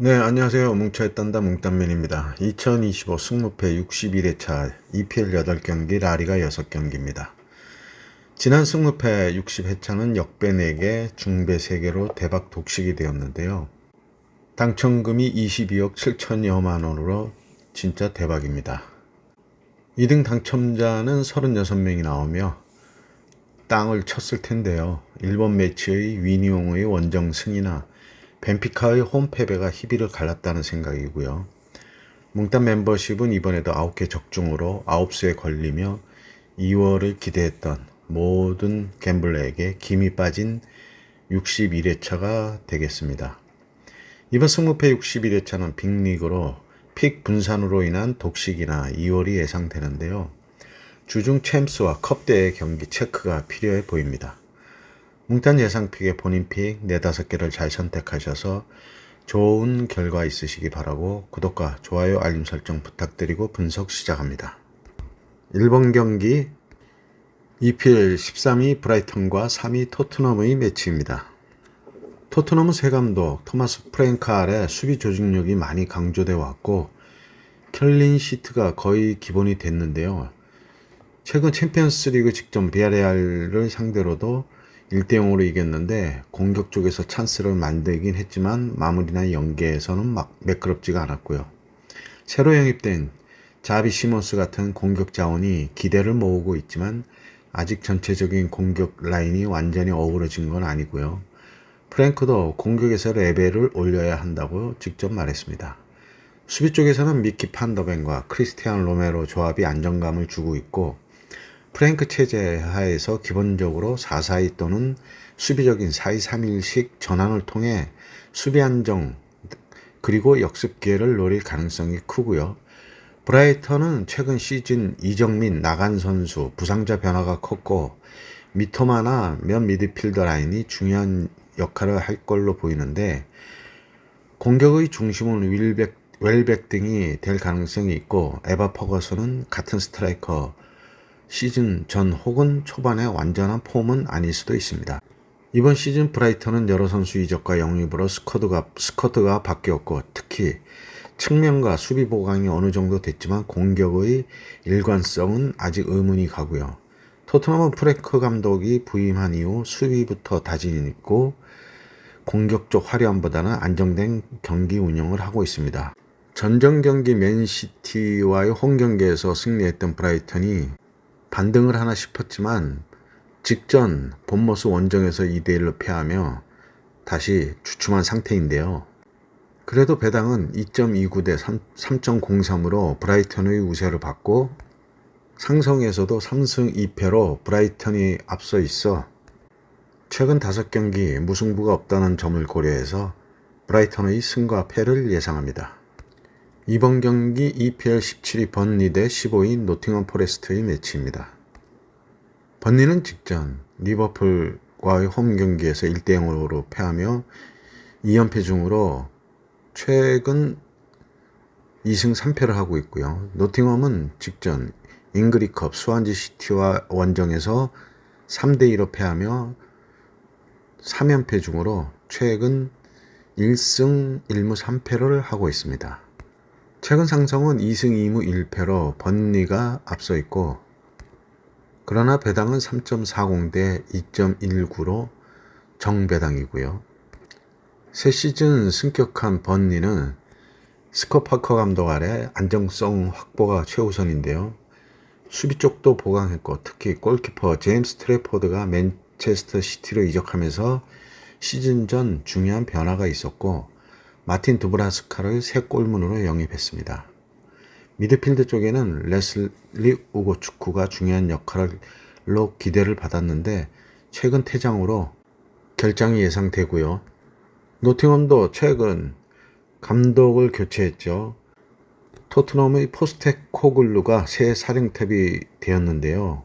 네, 안녕하세요. 뭉쳐에 딴다 뭉딴맨입니다. 2025 승무패 61회차 EPL 8경기 라리가 6경기입니다. 지난 승무패 60회차는 역배 4개, 중배 3개로 대박 독식이 되었는데요. 당첨금이 22억 7천여만 원으로 진짜 대박입니다. 2등 당첨자는 36명이 나오며 땅을 쳤을 텐데요. 일본 매치의 위니용의 원정 승이나 벤피카의 홈 패배가 희비를 갈랐다는 생각이고요. 뭉딴 멤버십은 이번에도 9개 적중으로 9수에 걸리며 2월을 기대했던 모든 갬블러에게 김이 빠진 61회차가 되겠습니다. 이번 승무패 61회차는 빅리그로 픽 분산으로 인한 독식이나 2월이 예상되는데요. 주중 챔스와 컵대의 경기 체크가 필요해 보입니다. 뭉딴 예상픽에 본인 픽 4-5개를 잘 선택하셔서 좋은 결과 있으시기 바라고 구독과 좋아요 알림 설정 부탁드리고 분석 시작합니다. 1번 경기 EPL 13위 브라이턴과 3위 토트넘의 매치입니다. 토트넘은 새 감독 토마스 프랭크 아래 수비 조직력이 많이 강조되어 왔고 클린 시트가 거의 기본이 됐는데요. 최근 챔피언스리그 직전 비아레알을 상대로도 1대0으로 이겼는데 공격 쪽에서 찬스를 만들긴 했지만 마무리나 연계에서는 막 매끄럽지가 않았고요. 새로 영입된 자비 시몬스 같은 공격 자원이 기대를 모으고 있지만 아직 전체적인 공격 라인이 완전히 어우러진 건 아니고요. 프랭크도 공격에서 레벨을 올려야 한다고 직접 말했습니다. 수비 쪽에서는 미키 판더벤과 크리스티안 로메로 조합이 안정감을 주고 있고 프랭크 체제 하에서 기본적으로 4-4-2 또는 수비적인 4-2-3-1식 전환을 통해 수비 안정 그리고 역습 기회를 노릴 가능성이 크고요. 브라이턴은 최근 시즌 이정민, 나간 선수 부상자 변화가 컸고 미토마나 몇 미드필더 라인이 중요한 역할을 할 걸로 보이는데 공격의 중심은 웰백 등이 될 가능성이 있고 에바 퍼거슨은 같은 스트라이커 시즌 전 혹은 초반에 완전한 폼은 아닐 수도 있습니다. 이번 시즌 브라이턴은 여러 선수 이적과 영입으로 스쿼드가 바뀌었고 특히 측면과 수비 보강이 어느 정도 됐지만 공격의 일관성은 아직 의문이 가고요. 토트넘은 프랭크 감독이 부임한 이후 수비부터 다짐 있고 공격적 화려함보다는 안정된 경기 운영을 하고 있습니다. 전전 경기 맨시티와의 홈 경기에서 승리했던 브라이턴이 반등을 하나 싶었지만 직전 본머스 원정에서 2대1로 패하며 다시 주춤한 상태인데요. 그래도 배당은 2.29대 3.03으로 브라이턴의 우세를 받고 상성에서도 3승 2패로 브라이턴이 앞서 있어 최근 5경기 무승부가 없다는 점을 고려해서 브라이턴의 승과 패를 예상합니다. 이번 경기 EPL 17위 번리 대 15위 노팅엄 포레스트의 매치입니다. 번리는 직전 리버풀과의 홈 경기에서 1대0으로 패하며 2연패 중으로 최근 2승 3패를 하고 있고요. 노팅엄은 직전 잉그리컵 스완지 시티와 원정에서 3대2로 패하며 3연패 중으로 최근 1승 1무 3패를 하고 있습니다. 최근 상성은 2승 2무 1패로 번리가 앞서 있고 그러나 배당은 3.40 대 2.19로 정배당이고요. 새 시즌 승격한 번리는 스콧 파커 감독 아래 안정성 확보가 최우선인데요. 수비 쪽도 보강했고 특히 골키퍼 제임스 트래포드가 맨체스터 시티로 이적하면서 시즌 전 중요한 변화가 있었고 마틴 두브라스카를 새 골문으로 영입했습니다. 미드필드 쪽에는 레슬리 우고축구가 중요한 역할로 기대를 받았는데 최근 퇴장으로 결장이 예상되고요. 노팅엄도 최근 감독을 교체했죠. 토트넘의 포스테코글루가 새 사령탑이 되었는데요.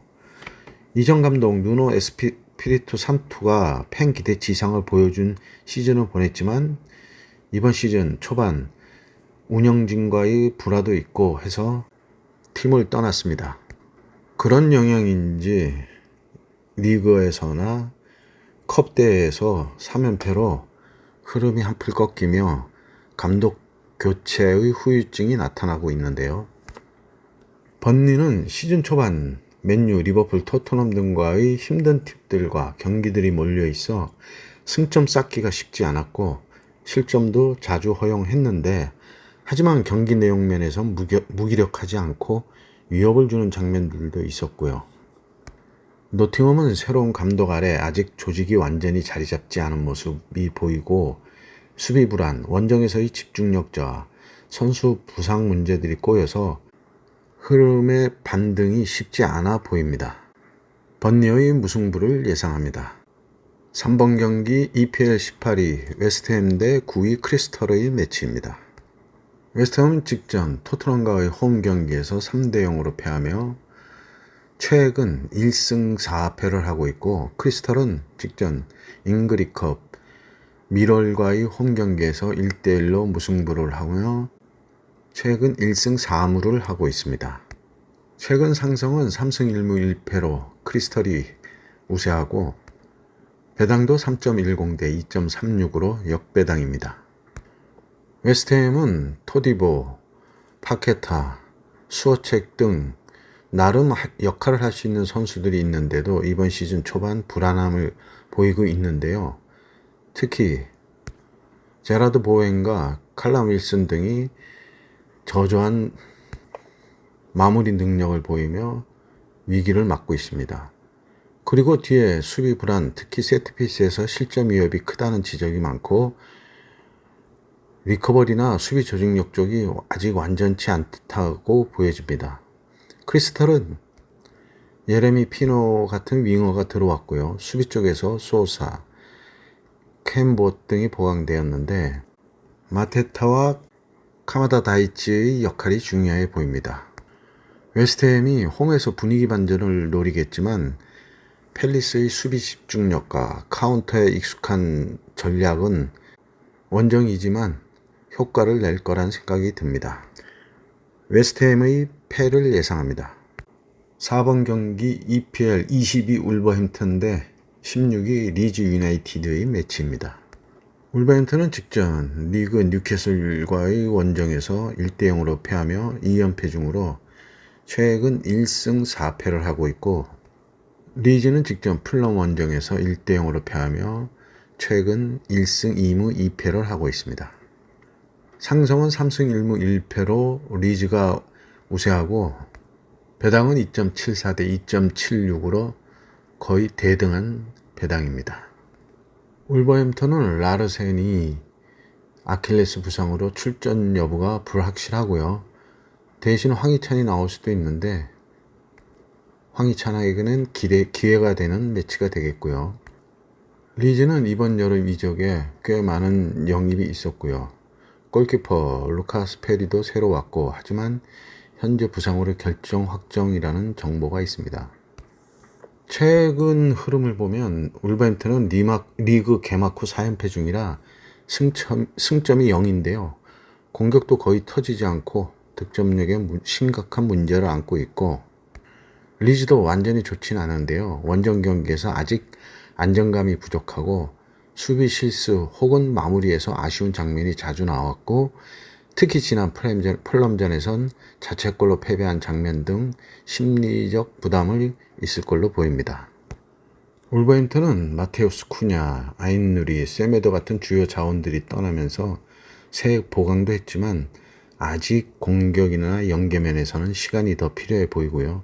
이전 감독 누노 에스피리투 산투가 팬 기대치 이상을 보여준 시즌을 보냈지만 이번 시즌 초반 운영진과의 불화도 있고 해서 팀을 떠났습니다. 그런 영향인지 리그에서나 컵대회에서 3연패로 흐름이 한풀 꺾이며 감독 교체의 후유증이 나타나고 있는데요. 번니는 시즌 초반 맨유, 리버풀, 토트넘 등과의 힘든 팀들과 경기들이 몰려 있어 승점 쌓기가 쉽지 않았고 실점도 자주 허용했는데, 하지만 경기 내용 면에서 무기력하지 않고 위협을 주는 장면들도 있었고요. 노팅엄은 새로운 감독 아래 아직 조직이 완전히 자리 잡지 않은 모습이 보이고 수비 불안, 원정에서의 집중력 저하, 선수 부상 문제들이 꼬여서 흐름의 반등이 쉽지 않아 보입니다. 번니의 무승부를 예상합니다. 3번 경기 EPL 18위 웨스트햄 대 9위 크리스털의 매치입니다. 웨스트햄은 직전 토트넘과의 홈 경기에서 3대 0으로 패하며 최근 1승 4패를 하고 있고, 크리스털은 직전 잉그리컵 미럴과의 홈 경기에서 1대 1로 무승부를 하며 최근 1승 4무를 하고 있습니다. 최근 상승은 3승 1무 1패로 크리스털이 우세하고 배당도 3.10 대 2.36으로 역배당입니다. 웨스트햄은 토디보, 파케타, 수어책 등 나름 역할을 할 수 있는 선수들이 있는데도 이번 시즌 초반 불안함을 보이고 있는데요. 특히 제라드 보웬과 칼람 윌슨 등이 저조한 마무리 능력을 보이며 위기를 맞고 있습니다. 그리고 뒤에 수비 불안, 특히 세트피스에서 실점 위협이 크다는 지적이 많고 리커버리나 수비 조직력 쪽이 아직 완전치 않다고 보여집니다. 크리스털은 예레미 피노 같은 윙어가 들어왔고요. 수비 쪽에서 소사, 캠봇 등이 보강되었는데 마테타와 카마다 다이치의 역할이 중요해 보입니다. 웨스트햄이 홈에서 분위기 반전을 노리겠지만 팰리스의 수비 집중력과 카운터에 익숙한 전략은 원정이지만 효과를 낼 거란 생각이 듭니다. 웨스트햄의 패를 예상합니다. 4번 경기 EPL 22 울버햄튼 대 16위 리즈 유나이티드의 매치입니다. 울버햄튼은 직전 리그 뉴캐슬과의 원정에서 1대 0으로 패하며 2연패 중으로 최근 1승 4패를 하고 있고, 리즈는 직전 풀럼 원정에서 1대 0으로 패하며 최근 1승 2무 2패를 하고 있습니다. 상성은 3승 1무 1패로 리즈가 우세하고 배당은 2.74 대 2.76으로 거의 대등한 배당입니다. 울버햄턴은 라르센이 아킬레스 부상으로 출전 여부가 불확실하고요. 대신 황희찬이 나올 수도 있는데 황희찬에게는 기회가 되는 매치가 되겠고요. 리즈는 이번 여름 이적에 꽤 많은 영입이 있었고요. 골키퍼 루카스 페리도 새로 왔고, 하지만 현재 부상으로 결정 확정이라는 정보가 있습니다. 최근 흐름을 보면 울버햄튼은 리그 개막 후 4연패 중이라 승점이 0인데요. 공격도 거의 터지지 않고 득점력에 심각한 문제를 안고 있고, 리즈도 완전히 좋진 않은데요. 원정 경기에서 아직 안정감이 부족하고 수비 실수 혹은 마무리에서 아쉬운 장면이 자주 나왔고, 특히 지난 풀럼전에선 자책골로 패배한 장면 등 심리적 부담이 있을 걸로 보입니다. 울버햄튼은 마테우스 쿠냐, 아인누리, 세메도 같은 주요 자원들이 떠나면서 새 보강도 했지만 아직 공격이나 연계면에서는 시간이 더 필요해 보이고요.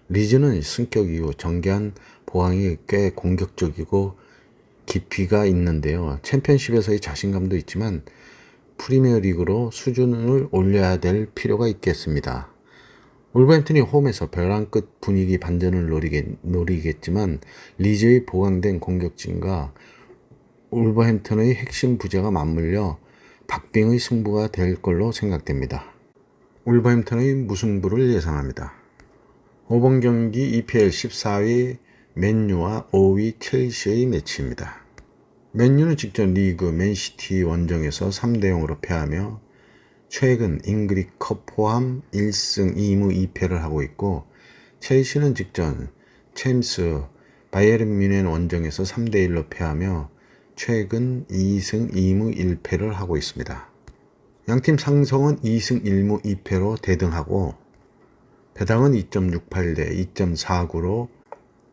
리즈는 승격 이후 정교한 보강이 꽤 공격적이고 깊이가 있는데요. 챔피언십에서의 자신감도 있지만 프리미어리그로 수준을 올려야 될 필요가 있겠습니다. 울버햄튼이 홈에서 벼랑 끝 분위기 반전을 노리겠지만 리즈의 보강된 공격진과 울버햄튼의 핵심 부재가 맞물려 박빙의 승부가 될 걸로 생각됩니다. 울버햄튼의 무승부를 예상합니다. 5번 경기 EPL 14위 맨유와 5위 첼시의 매치입니다. 맨유는 직전 리그 맨시티 원정에서 3대 0으로 패하며 최근 잉그리컵 포함 1승 2무 2패를 하고 있고, 첼시는 직전 챔스 바이에른 뮌헨 원정에서 3대 1로 패하며 최근 2승 2무 1패를 하고 있습니다. 양팀 상성은 2승 1무 2패로 대등하고 배당은 2.68대 2.49로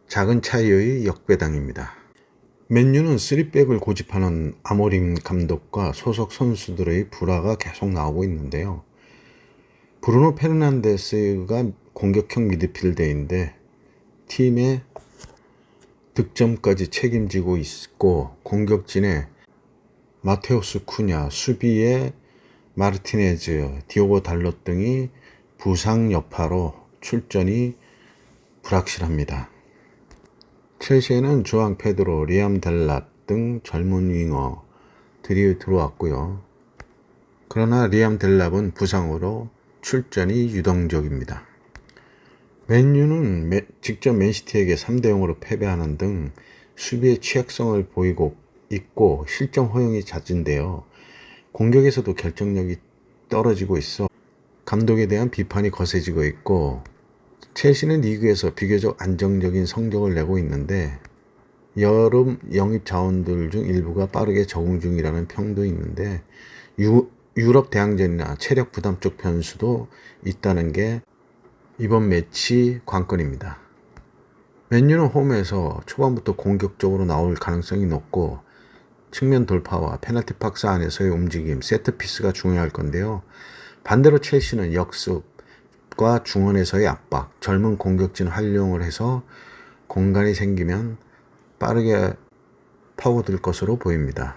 작은 차이의 역배당입니다. 맨유는 3백을 고집하는 아모림 감독과 소속 선수들의 불화가 계속 나오고 있는데요. 브루노 페르난데스가 공격형 미드필더인데 팀의 득점까지 책임지고 있고 공격진에 마테우스 쿠냐, 수비에 마르티네즈, 디오고 달롯 등이 부상 여파로 출전이 불확실합니다. 첼시에는 주앙 페드로, 리암 델랏 등 젊은 윙어들이 들어왔고요. 그러나 리암 델랍은 부상으로 출전이 유동적입니다. 맨유는 직접 맨시티에게 3대0으로 패배하는 등 수비의 취약성을 보이고 있고 실점 허용이 잦은데요. 공격에서도 결정력이 떨어지고 있어 감독에 대한 비판이 거세지고 있고 첼시는 리그에서 비교적 안정적인 성적을 내고 있는데 여름 영입 자원들 중 일부가 빠르게 적응 중이라는 평도 있는데 유럽 대항전이나 체력 부담 쪽 변수도 있다는 게 이번 매치 관건입니다. 맨유는 홈에서 초반부터 공격적으로 나올 가능성이 높고 측면 돌파와 페널티 박스 안에서의 움직임, 세트피스가 중요할 건데요. 반대로 첼시는 역습과 중원에서의 압박, 젊은 공격진 활용을 해서 공간이 생기면 빠르게 파고들 것으로 보입니다.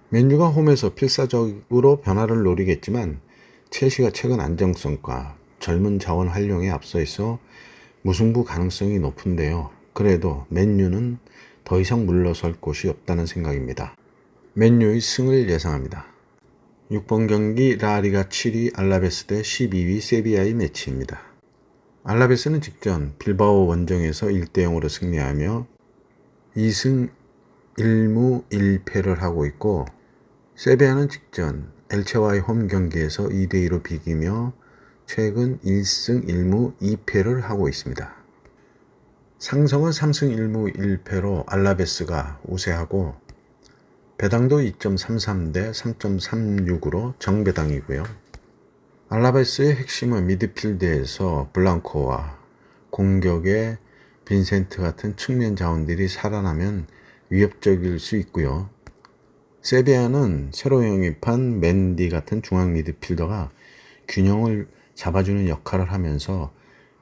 맨유가 홈에서 필사적으로 변화를 노리겠지만 첼시가 최근 안정성과 젊은 자원 활용에 앞서 있어 무승부 가능성이 높은데요. 그래도 맨유는 더 이상 물러설 곳이 없다는 생각입니다. 맨유의 승을 예상합니다. 6번 경기 라리가 7위 알라베스 대 12위 세비야의 매치입니다. 알라베스는 직전 빌바오 원정에서 1대0으로 승리하며 2승 1무 1패를 하고 있고 세비야는 직전 엘체와의 홈 경기에서 2대2로 비기며 최근 1승 1무 2패를 하고 있습니다. 상성은 3승 1무 1패로 알라베스가 우세하고 배당도 2.33대 3.36으로 정배당이고요. 알라베스의 핵심은 미드필드에서 블랑코와 공격에 빈센트 같은 측면 자원들이 살아나면 위협적일 수 있고요. 세비야는 새로 영입한 맨디 같은 중앙 미드필더가 균형을 잡아주는 역할을 하면서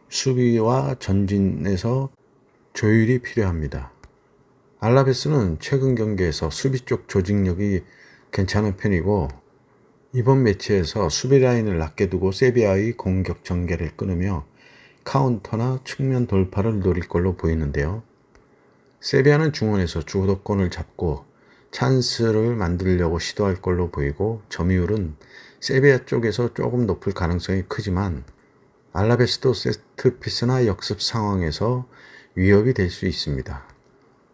수비와 전진에서 조율이 필요합니다. 알라베스는 최근 경기에서 수비 쪽 조직력이 괜찮은 편이고 이번 매치에서 수비 라인을 낮게 두고 세비야의 공격 전개를 끊으며 카운터나 측면 돌파를 노릴 걸로 보이는데요. 세비야는 중원에서 주도권을 잡고 찬스를 만들려고 시도할 걸로 보이고 점유율은 세비야 쪽에서 조금 높을 가능성이 크지만 알라베스도 세트피스나 역습 상황에서 위협이 될 수 있습니다.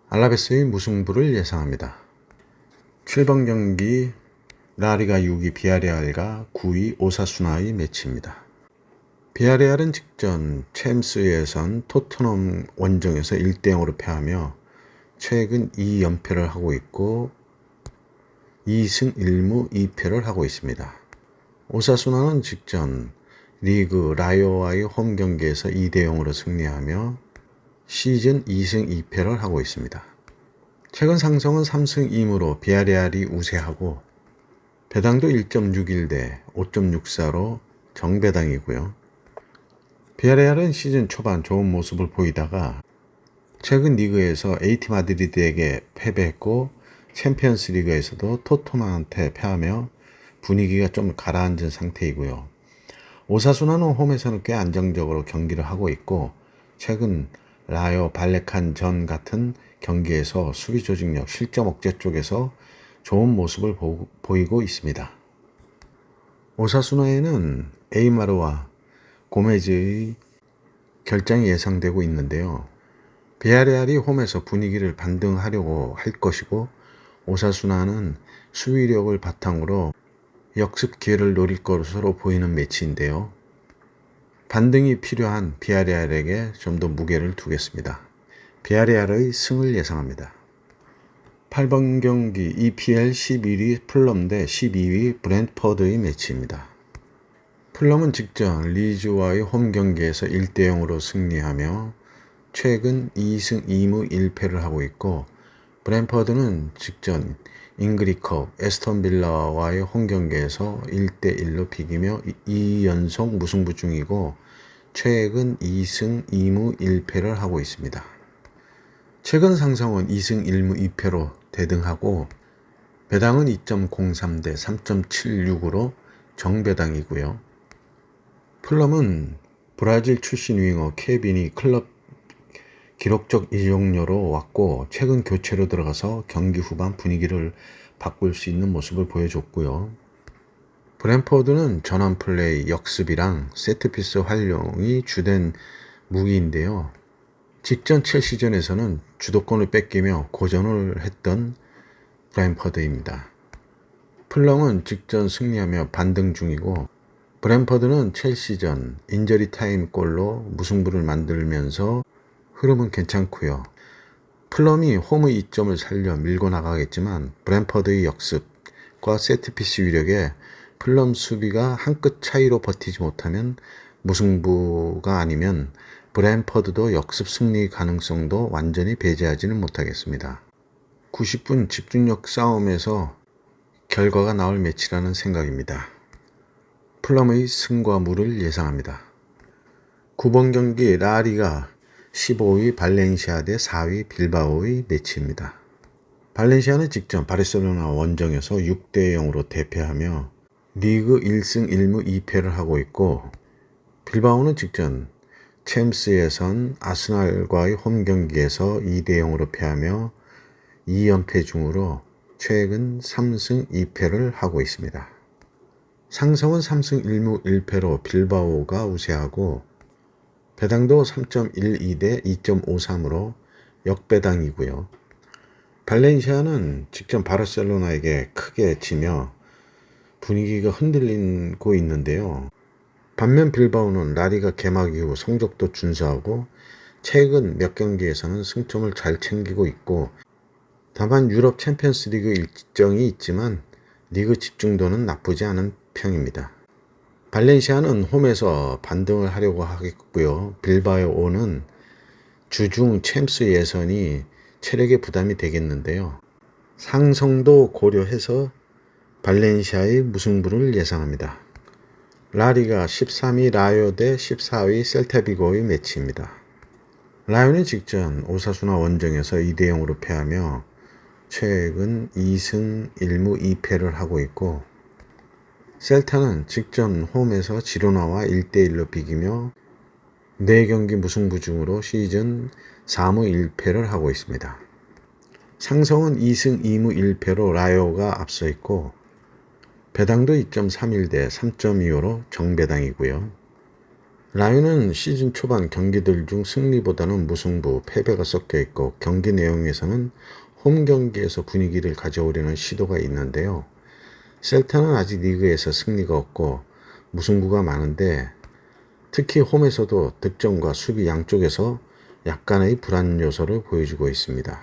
알라베스의 무승부를 예상합니다. 7번 경기 라리가 6위 비아레알과 9위 오사수나의 매치입니다. 비아레알은 직전 챔스 예선 토트넘 원정에서 1대0으로 패하며 최근 2연패를 하고 있고 2승 1무 2패를 하고 있습니다. 오사수나는 직전 리그 라이오와의 홈 경기에서 2대0으로 승리하며 시즌 2승 2패를 하고 있습니다. 최근 상성은 3승 2무로 비아레알이 우세하고 배당도 1.61대 5.64로 정배당이고요. 비아레알은 시즌 초반 좋은 모습을 보이다가 최근 리그에서 AT 마드리드에게 패배했고 챔피언스 리그에서도 토트넘한테 패하며 분위기가 좀 가라앉은 상태이고요. 오사수나는 홈에서는 꽤 안정적으로 경기를 하고 있고 최근 라요 발레칸 전 같은 경기에서 수비 조직력, 실점 억제 쪽에서 좋은 모습을 보이고 있습니다. 오사수나에는 에이마르와 고메즈의 결장이 예상되고 있는데요. 비아레알이 홈에서 분위기를 반등하려고 할 것이고 오사수나는 수비력을 바탕으로 역습 기회를 노릴 것으로 보이는 매치인데요. 반등이 필요한 비아레알에게 좀 더 무게를 두겠습니다. 비아레알의 승을 예상합니다. 8번 경기 EPL 11위 풀럼 대 12위 브랜트퍼드의 매치입니다. 풀럼은 직전 리즈와의 홈 경기에서 1대 0으로 승리하며 최근 2승 2무 1패를 하고 있고, 브랜퍼드는 직전 잉그리컵 에스턴 빌라와의 홈 경기에서 1대 1로 비기며 2연속 무승부 중이고 최근 2승 2무 1패를 하고 있습니다. 최근 상승은 2승 1무 2패로 대등하고 배당은 2.03 대 3.76으로 정배당이고요. 풀럼은 브라질 출신 윙어 케빈이 클럽 기록적 이적료로 왔고 최근 교체로 들어가서 경기 후반 분위기를 바꿀 수 있는 모습을 보여줬고요. 브랜퍼드는 전환 플레이, 역습이랑 세트피스 활용이 주된 무기인데요. 직전 첼시전에서는 주도권을 뺏기며 고전을 했던 브랜퍼드입니다. 풀럼은 직전 승리하며 반등 중이고, 브랜퍼드는 첼시전 인저리 타임 골로 무승부를 만들면서 흐름은 괜찮고요. 풀럼이 홈의 이점을 살려 밀고 나가겠지만 브랜퍼드의 역습과 세트피스 위력에 풀럼 수비가 한 끗 차이로 버티지 못하면 무승부가 아니면 브랜퍼드도 역습 승리 가능성도 완전히 배제하지는 못하겠습니다. 90분 집중력 싸움에서 결과가 나올 매치라는 생각입니다. 풀럼의 승과 무를 예상합니다. 9번 경기 라리가 15위 발렌시아 대 4위 빌바오의 매치입니다. 발렌시아는 직전 바르셀로나 원정에서 6대 0으로 대패하며 리그 1승 1무 2패를 하고 있고, 빌바오는 직전 챔스에선 아스날과의 홈 경기에서 2대 0으로 패하며 2연패 중으로 최근 3승 2패를 하고 있습니다. 상성은 3승 1무 1패로 빌바오가 우세하고 배당도 3.12 대 2.53으로 역배당이고요. 발렌시아는 직전 바르셀로나에게 크게 지며 분위기가 흔들리고 있는데요. 반면 빌바오는 라리가 개막 이후 성적도 준수하고 최근 몇 경기에서는 승점을 잘 챙기고 있고, 다만 유럽 챔피언스리그 일정이 있지만 리그 집중도는 나쁘지 않은 평입니다. 발렌시아는 홈에서 반등을 하려고 하겠고요. 빌바오는 주중 챔스 예선이 체력에 부담이 되겠는데요. 상성도 고려해서 발렌시아의 무승부를 예상합니다. 라리가 13위 라요 대 14위 셀타비고의 매치입니다. 라요는 직전 오사수나 원정에서 2대 0으로 패하며 최근 2승 1무 2패를 하고 있고, 셀타는 직전 홈에서 지로나와 1대 1로 비기며 4경기 무승부 중으로 시즌 4무 1패를 하고 있습니다. 상성은 2승 2무 1패로 라요가 앞서 있고 배당도 2.31 대 3.25로 정배당이고요. 라요는 시즌 초반 경기들 중 승리보다는 무승부, 패배가 섞여 있고 경기 내용에서는 홈 경기에서 분위기를 가져오려는 시도가 있는데요. 셀타는 아직 리그에서 승리가 없고 무승부가 많은데 특히 홈에서도 득점과 수비 양쪽에서 약간의 불안 요소를 보여주고 있습니다.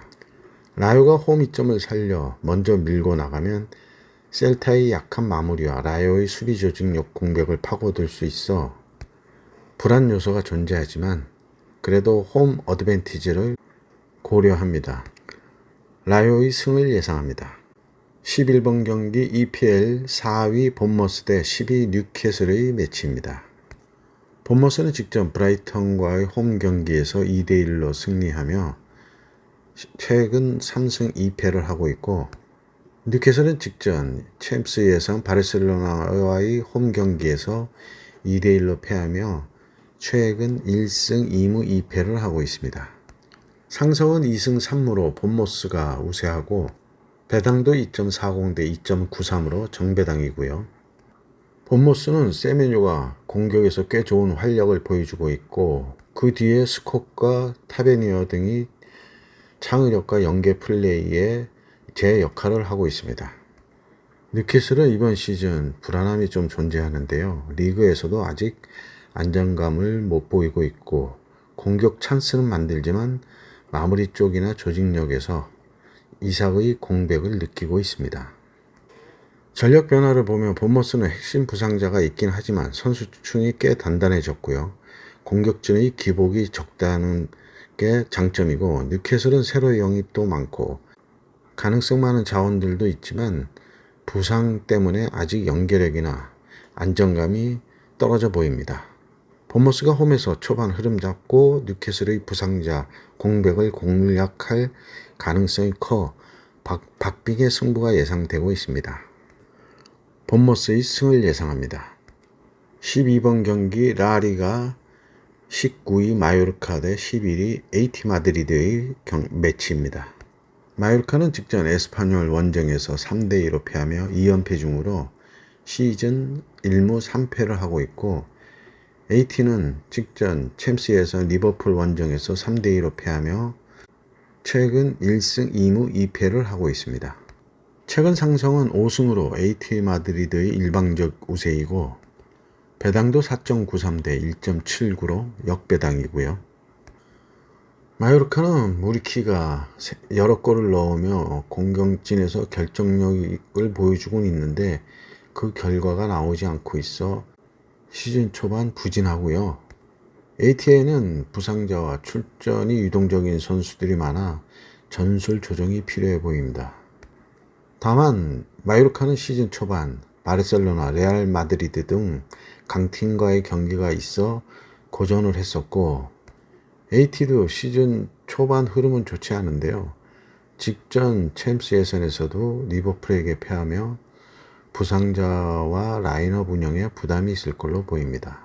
라요가 홈 이점을 살려 먼저 밀고 나가면 셀타의 약한 마무리와 라요의 수비 조직력 공격을 파고들 수 있어 불안 요소가 존재하지만 그래도 홈 어드밴티지를 고려합니다. 라요의 승을 예상합니다. 11번 경기 EPL 4위 본머스 대 10위 뉴캐슬의 매치입니다. 본머스는 직전 브라이턴과의 홈 경기에서 2대 1로 승리하며 최근 3승 2패를 하고 있고, 뉴캐슬은 직전 챔스 예선 바르셀로나와의 홈 경기에서 2대 1로 패하며 최근 1승 2무 2패를 하고 있습니다. 상성은 2승 3무로 본머스가 우세하고 배당도 2.40 대 2.93으로 정배당이고요. 본머스는 세메뇨가 공격에서 꽤 좋은 활력을 보여주고 있고 그 뒤에 스콧과 타베니어 등이 창의력과 연계 플레이에 제 역할을 하고 있습니다. 뉴캐슬은 이번 시즌 불안함이 좀 존재하는데요. 리그에서도 아직 안정감을 못 보이고 있고 공격 찬스는 만들지만 마무리 쪽이나 조직력에서 이삭의 공백을 느끼고 있습니다. 전력 변화를 보면 본머스는 핵심 부상자가 있긴 하지만 선수층이 꽤 단단해졌고요. 공격진의 기복이 적다는 게 장점이고, 뉴캐슬은 새로 영입도 많고 가능성 많은 자원들도 있지만 부상 때문에 아직 연계력이나 안정감이 떨어져 보입니다. 본머스가 홈에서 초반 흐름 잡고 뉴캐슬의 부상자 공백을 공략할 가능성이 커 박빙의 승부가 예상되고 있습니다. 본머스의 승을 예상합니다. 12번 경기 라리가 19위 마요르카 대 11위 AT 마드리드의 매치입니다. 마요르카는 직전 에스파뇰 원정에서 3대2로 패하며 2연패 중으로 시즌 1무 3패를 하고 있고, AT는 직전 챔스에서 리버풀 원정에서 3대2로 패하며 최근 1승 2무 2패를 하고 있습니다. 최근 상승은 5승으로 AT 마드리드의 일방적 우세이고, 배당도 4.93 대 1.79로 역배당이고요. 마요르카는 무리키가 여러 골을 넣으며 공격진에서 결정력을 보여주고 있는데 그 결과가 나오지 않고 있어 시즌 초반 부진하고요. AT에는 부상자와 출전이 유동적인 선수들이 많아 전술 조정이 필요해 보입니다. 다만 마요르카는 시즌 초반 바르셀로나, 레알 마드리드 등 강팀과의 경기가 있어 고전을 했었고, AT도 시즌 초반 흐름은 좋지 않은데요. 직전 챔스 예선에서도 리버풀에게 패하며 부상자와 라인업 운영에 부담이 있을 걸로 보입니다.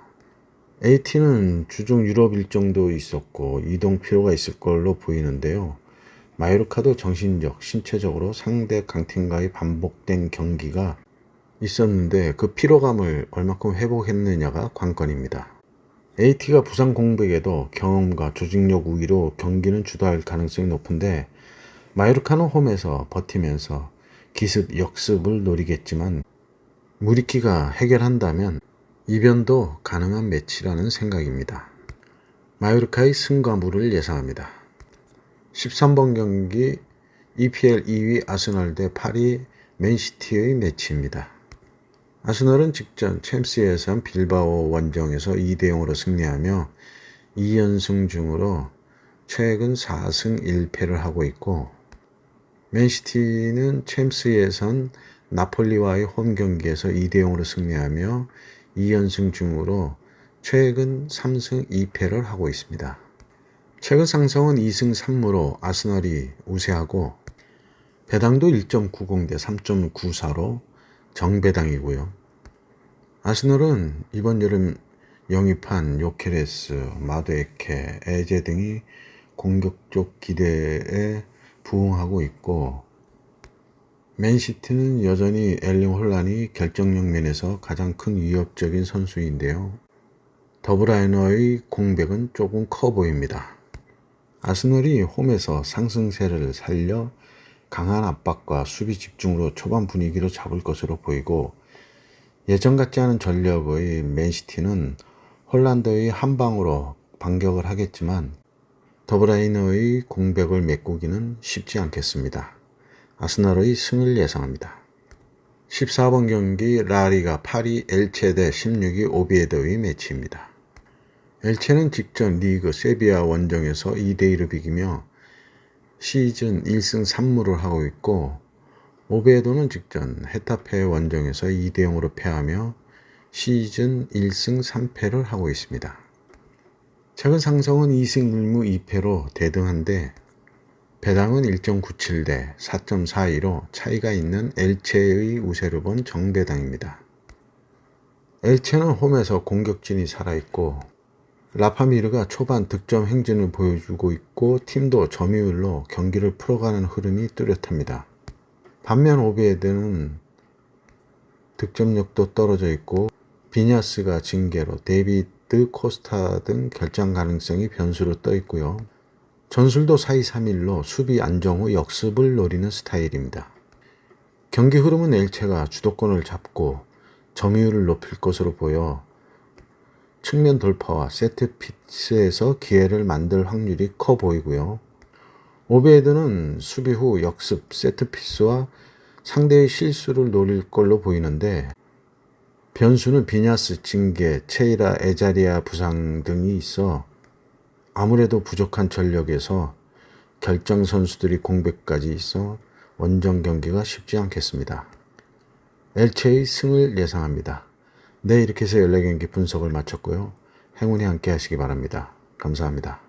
AT는 주중 유럽 일정도 있었고 이동 피로가 있을 걸로 보이는데요. 마요르카도 정신적, 신체적으로 상대 강팀과의 반복된 경기가 있었는데 그 피로감을 얼마큼 회복했느냐가 관건입니다. AT가 부상 공백에도 경험과 조직력 우위로 경기는 주도할 가능성이 높은데, 마요르카는 홈에서 버티면서 기습, 역습을 노리겠지만 무리키가 해결한다면 이변도 가능한 매치라는 생각입니다. 마요르카의 승과 무를 예상합니다. 13번 경기 EPL 2위 아스널 대 8위 맨시티의 매치입니다. 아스널은 직전 챔스 예선 빌바오 원정에서 2대0으로 승리하며 2연승 중으로 최근 4승 1패를 하고 있고, 맨시티는 챔스 예선 나폴리와의 홈 경기에서 2대0으로 승리하며 2연승 중으로 최근 3승 2패를 하고 있습니다. 최근 상승은 2승 3무로 아스널이 우세하고, 배당도 1.90 대 3.94로 정배당이고요. 아스널은 이번 여름 영입한 요케레스, 마두에케, 에제 등이 공격적 기대에 부응하고 있고, 맨시티는 여전히 엘링 홀란이 결정력 면에서 가장 큰 위협적인 선수인데요. 더브라이너의 공백은 조금 커 보입니다. 아스널이 홈에서 상승세를 살려 강한 압박과 수비 집중으로 초반 분위기를 잡을 것으로 보이고, 예전 같지 않은 전력의 맨시티는 홀란드의 한 방으로 반격을 하겠지만 더브라이너의 공백을 메꾸기는 쉽지 않겠습니다. 아스널의 승을 예상합니다. 14번 경기 라리가 8위 엘체 대 16위 오비에도의 매치입니다. 엘체는 직전 리그 세비야 원정에서 2대2로 비기며 시즌 1승 3무를 하고 있고, 오베도는 직전 헤타페 원정에서 2대0으로 패하며 시즌 1승 3패를 하고 있습니다. 최근 상승은 2승 1무 2패로 대등한데, 배당은 1.97 대 4.42로 차이가 있는 엘체의 우세를 본 정배당입니다. 엘체는 홈에서 공격진이 살아있고, 라파미르가 초반 득점 행진을 보여주고 있고 팀도 점유율로 경기를 풀어가는 흐름이 뚜렷합니다. 반면 오비에드는 득점력도 떨어져 있고 비냐스가 징계로 데이비드 코스타 등 결장 가능성이 변수로 떠 있고요. 전술도 4-2-3-1로 수비 안정 후 역습을 노리는 스타일입니다. 경기 흐름은 엘체가 주도권을 잡고 점유율을 높일 것으로 보여 측면 돌파와 세트피스에서 기회를 만들 확률이 커 보이고요. 오베드는 수비 후 역습, 세트피스와 상대의 실수를 노릴 걸로 보이는데 변수는 비냐스 징계, 체이라 에자리아 부상 등이 있어 아무래도 부족한 전력에서 결정 선수들이 공백까지 있어 원정 경기가 쉽지 않겠습니다. 엘체의 승을 예상합니다. 네, 이렇게 해서 14경기 분석을 마쳤고요. 행운이 함께 하시기 바랍니다. 감사합니다.